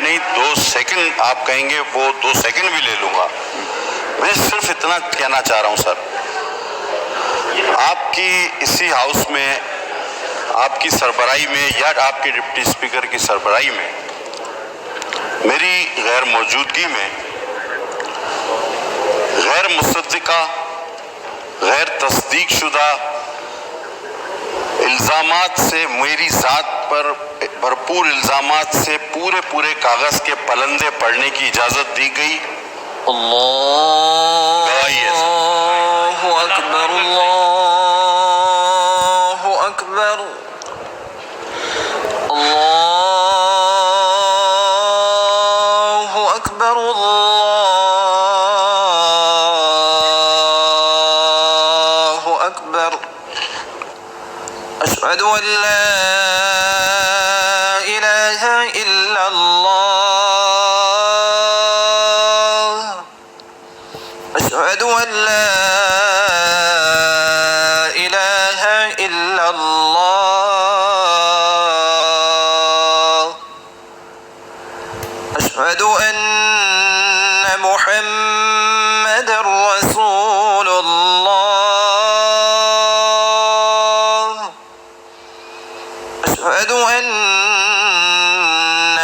नहीं, 2 सेकंड आप कहेंगे वो 2 सेकंड भी ले लूंगा। मैं सिर्फ इतना कहना चाह रहा हूं सर, आपकी इसी हाउस में, आपकी सरबराही में या आपके डिप्टी स्पीकर की सरबराही में मेरी गैर मौजूदगी में गैर मुसद्दिका, गैर तस्दीक शुदा इल्ज़ामात से, मेरी ज़ात पर भरपूर इल्ज़ामात से पूरे कागज़ के पलंदे पढ़ने की इजाज़त दी गई। अल्लाहु अकबर, अल्लाहु अकबर, अल्लाहु अकबर, अल्लाहु अकबर। अशहदु अन ला इलाहा इल्लल्लाह, अशहदु अन ला इलाहा इल्लल्लाह, अशहदु अन्न मुहम्मदर रसूलुल्लाह, अशहदु अन्न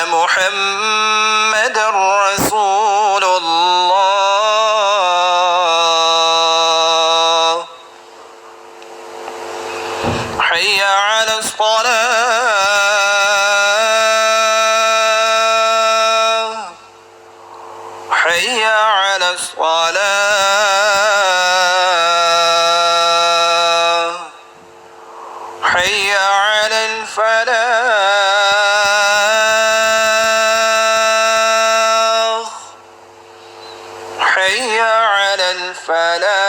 मुहम्मदर रसूलुल्लाह। हय्य अलस सलाह, हय्य अलस सलाह, हय्य अलल फलाह, हय्य अलल फलाह।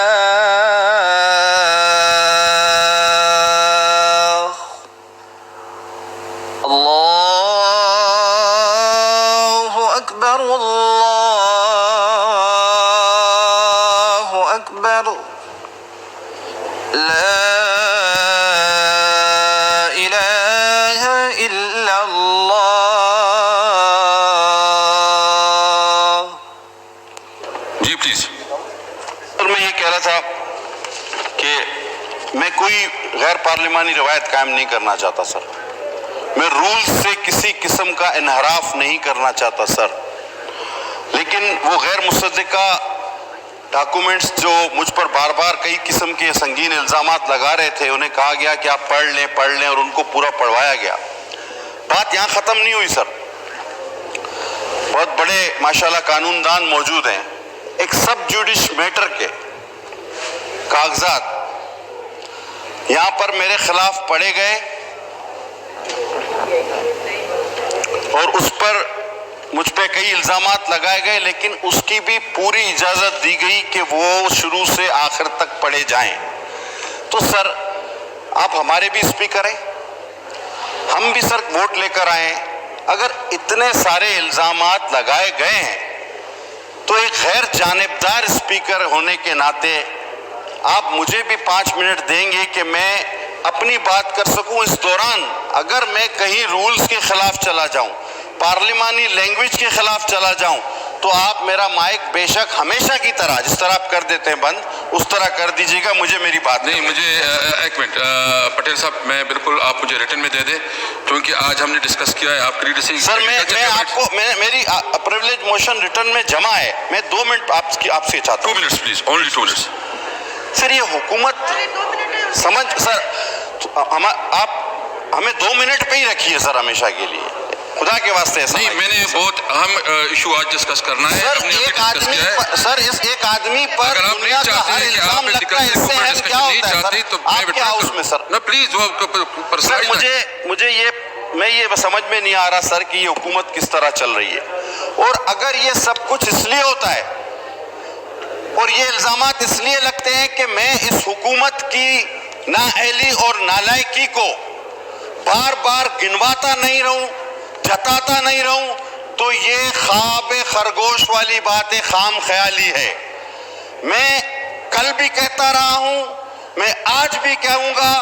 अल्लाहु अकबर, अल्लाहु अकबर, ला इलाहा इल्लल्लाह। जी प्लीज। सर मैं ये कह रहा था कि मैं कोई गैर पार्लिमानी रवायत कायम नहीं करना चाहता सर, मैं रूल्स से किसी किस्म का इनहराफ नहीं करना चाहता सर, लेकिन वो गैर मुसद्दिका डॉक्यूमेंट्स जो मुझ पर बार बार कई किस्म के संगीन इल्ज़ामात लगा रहे थे, उन्हें कहा गया कि आप पढ़ लें और उनको पूरा पढ़वाया गया। बात यहाँ ख़त्म नहीं हुई सर, बहुत बड़े माशाल्लाह कानूनदान मौजूद हैं। एक सब जुडिश मैटर के कागजात यहाँ पर मेरे खिलाफ पढ़े गए और उस पर मुझ पे कई इल्ज़ामात लगाए गए, लेकिन उसकी भी पूरी इजाज़त दी गई कि वो शुरू से आखिर तक पढ़े जाएं। तो सर आप हमारे भी स्पीकर हैं, हम भी सर वोट लेकर आए, अगर इतने सारे इल्ज़ामात लगाए गए हैं तो एक गैर जानिबदार स्पीकर होने के नाते आप मुझे भी 5 मिनट देंगे कि मैं अपनी बात कर सकूं। इस दौरान अगर मैं कहीं रूल्स के खिलाफ चला जाऊं, पार्लिमानी लैंग्वेज के खिलाफ चला जाऊं, तो आप मेरा माइक बेशक हमेशा की तरह, जिस तरह आप कर देते हैं बंद, उस तरह कर दीजिएगा। मुझे मेरी बात नहीं, मुझे एक मिनट पटेल साहब, मैं बिल्कुल आप मुझे रिटर्न में दे दें, क्योंकि आज हमने डिस्कस किया है आपकी सर मैं आपको मेरी प्रिविलेज मोशन रिटर्न में जमा है, मैं 2 मिनट आपसे चाहता हूँ। 2 minutes please, only 2 minutes. Sir ये हुकूमत समझ सर, आप हमें 2 मिनट पे ही रखिए सर हमेशा के लिए, खुदा के वास्ते। ऐसा नहीं, मैंने बहुत अहम इशू आज डिस्कस करना है। सर एक आदमी सर इस एक आदमी पर दुनिया का हर इल्जाम लगता है, इससे हम क्या होता है सर आपके हाउस में सर? ना प्लीज सर मुझे मैं ये समझ में नहीं आ रहा सर कि ये हुकूमत किस तरह चल रही है, और अगर ये सब कुछ इसलिए होता है और ये इल्जामात इसलिए लगते हैं कि मैं इस हुकूमत की नाअहली और नालायकी को बार बार गिनवाता नहीं रहूं, जताता नहीं रहूं, तो ये ख्वाब खरगोश वाली बातें खाम ख्याली है। मैं कल भी कहता रहा हूं, मैं आज भी कहूंगा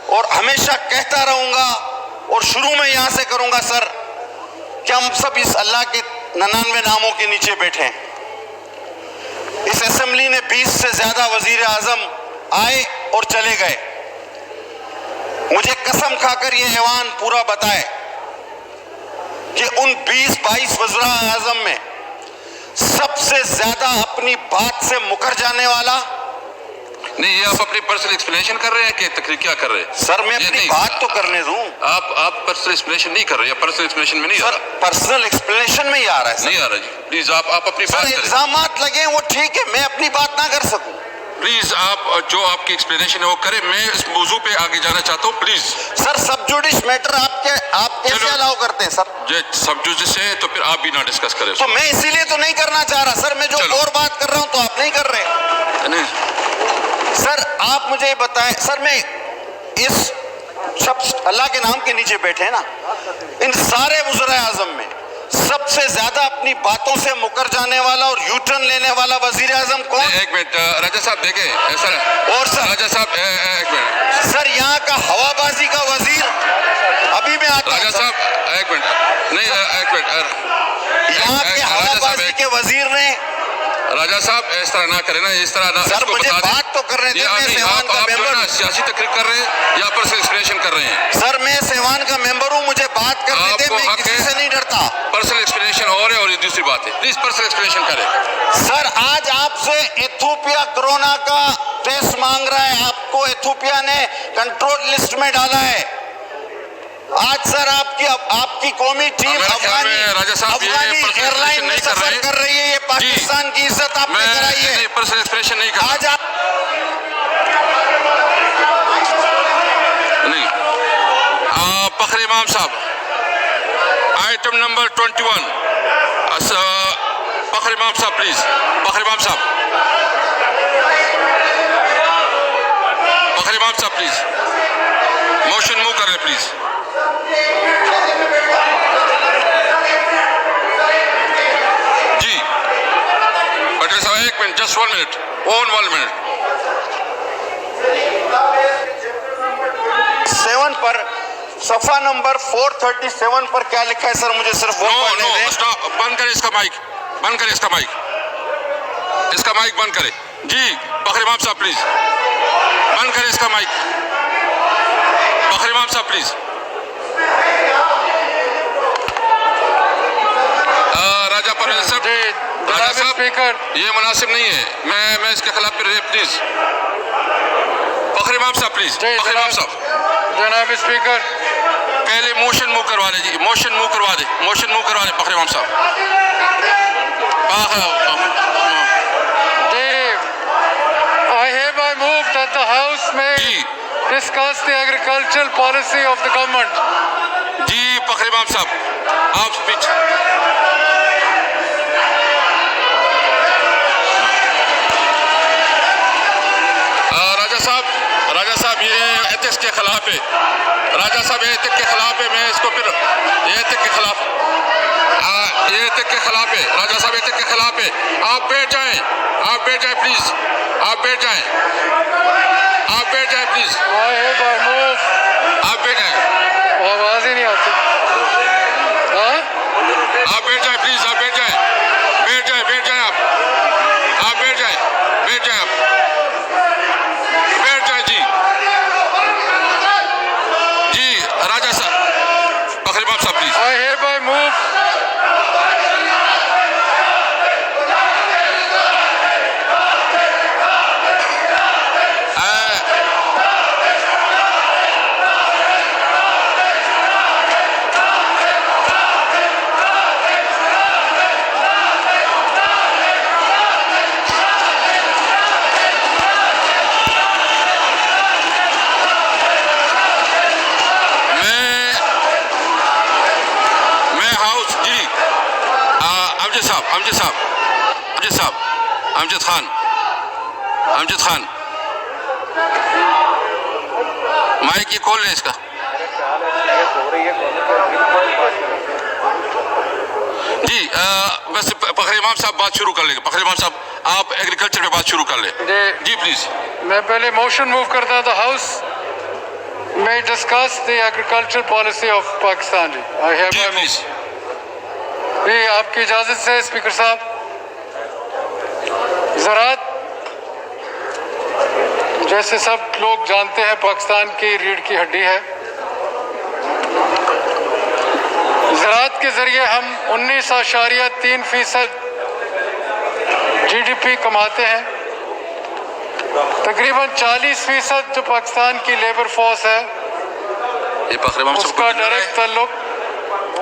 और हमेशा कहता रहूंगा, और शुरू में यहां से करूंगा सर कि हम सब इस अल्लाह के 99 नामों के नीचे बैठे हैं। इस असेंबली ने 20 से ज्यादा वजीर आजम आए और चले गए। मुझे कसम खाकर यह ऐवान पूरा बताए कि उन 20-22 वज़ीर आज़म में सबसे ज्यादा अपनी बात से मुकर जाने वाला। नहीं, ये आप अपनी पर्सनल एक्सप्लेनेशन कर रहे हैं कि तकरीर क्या कर रहे हैं? सर मैं अपनी बात तो करने दूं। आप पर्सनल एक्सप्लेनेशन नहीं कर रहे हैं, पर्सनल एक्सप्लेनेशन में नहीं आ सर रहा। पर्सनल एक्सप्लेनेशन में ही आ रहा है। नहीं आ रहा जी, प्लीज आप अपनी बात करें। इल्जामात लगे वो ठीक है, मैं अपनी बात ना कर सकूं। प्लीज आप जो आपकी एक्सप्लेनेशन है वो करें। मैं इस मौजू पे आगे जाना चाहता हूँ, प्लीज। सर सब जुडिश मैटर आप कैसे अलाउ करते हैं सर? ये सब जुडिश है तो फिर आप भी ना डिस्कस करें। तो मैं इसीलिए तो नहीं करना चाह रहा सर, मैं जो और बात कर रहा हूं तो आप नहीं कर रहे। नहीं सर आप मुझे बताएं सर, मैं इस सब अल्लाह के नाम के नीचे बैठे हैं ना, इन सारे वज़ीर आज़म में सबसे ज्यादा अपनी बातों से मुकर जाने वाला और यू टर्न लेने वाला वजीर आजम कौन? एक मिनट राजा साहब देखें सर। और सर राजा साहब एक मिनट सर, यहाँ का हवाबाजी का वजीर अभी मैं आता राजा साहब एक मिनट नहीं एक मिनट यहाँ के हवाबाजी के वजीर ने राजा साहब इस तरह ना करें ना, इस तरह ना। सर मुझे बात तो कर रहे थे, मैं सेवान का मेंबर हूँ। सियासी तकरीर कर रहे हैं या पर्सनल एक्सप्लेनेशन कर रहे हैं? सर मैं सेवान का मेंबर हूँ, मुझे बात करने थे, मैं किसी से नहीं डरता। पर्सनल एक्सप्लेनेशन और है और दूसरी बात है, प्लीज पर्सनल एक्सप्लेनेशन करें। सर आज आपसे इथियोपिया कोरोना का टेस्ट मांग रहा है, आपको इथियोपिया ने कंट्रोल लिस्ट में डाला है। आज सर आपकी कौमी टीम अफगानी एयरलाइन में सफर कर रही है, ये पाकिस्तान की इज्जत आपने कराई है। पर्सनल एक्सप्रेशन नहीं कर आज आप नहीं। फखर इमाम साहब item number 21 Fakhar Imam Sahab please. Fakhar Imam Sahab please motion move कर रहे प्लीज। जी पटेल साहब एक मिनट, जस्ट 1 मिनट, 1 मिनट। 7 पर सफा नंबर 437 पर क्या लिखा है सर? मुझे सिर्फ नो स्टॉप, बंद करें इसका माइक, बंद करें इसका माइक, इसका माइक बंद करें। जी फखर इमाम साहब प्लीज बंद करें इसका mic. Fakhar Imam Sahab please. राजा परवेज साहब, राजा साहब स्पीकर ये मुनासिब नहीं है, मैं इसके खिलाफ please. Fakhar Imam Sahab please. फखर इमाम साहब जनाब स्पीकर पहले मोशन मूव करवा दे जी, मोशन मूव करवा दे, मोशन मूव करवा दे फखर इमाम साहब। I hereby move that the House may discuss the agricultural policy of the government. जी फखर इमाम साहब आप स्पीच। राजा साहब ये एथिक्स के खिलाफ है। राजा साहब ये एथिक के खिलाफ है, मैं इसको फिर ये एथिक के खिलाफ ये एथिक के खिलाफ है। राजा साहब एथिक के खिलाफ है। आप बैठ जाएं, आप बैठ जाएं प्लीज, आप बैठ जाएं, आप बैठ जाएं प्लीज, I hereby move. आप बैठ जाएं, आवाज ही नहीं आती। हाँ? आप बैठ जाएं प्लीज, आप बैठ जाएं, बैठ जाएं, बैठ जाएं, आप बैठ जाएं, बैठ जाएं, आप बैठ जाएं जी। जी राजा साहब Fakhar Imam Sahab please. I hereby move. Amjad Khan mike ये खोल ले इसका। जी बस फखर इमाम साहब बात शुरू कर लेंगे। फखर इमाम साहब आप एग्रीकल्चर पे बात शुरू कर ले। जी प्लीज। मैं पहले मोशन मूव करता था, हाउस में discuss the agriculture policy of Pakistan. जी प्लीज। अभी आपकी इजाज़त से स्पीकर साहब, ज़राअत जैसे सब लोग जानते हैं पाकिस्तान की रीढ़ की हड्डी है। ज़राअत के ज़रिए हम 19.3% GDP कमाते हैं। तकरीबन 40% जो पाकिस्तान की लेबर फोर्स है ये बकरे हम सबको उसका डायरेक्ट ताल्लुक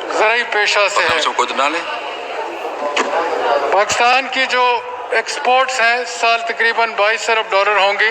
ज़राई पेशा से है। सबको डाले। पाकिस्तान की जो एक्सपोर्ट्स हैं साल तकरीबन $22 अरब होंगी।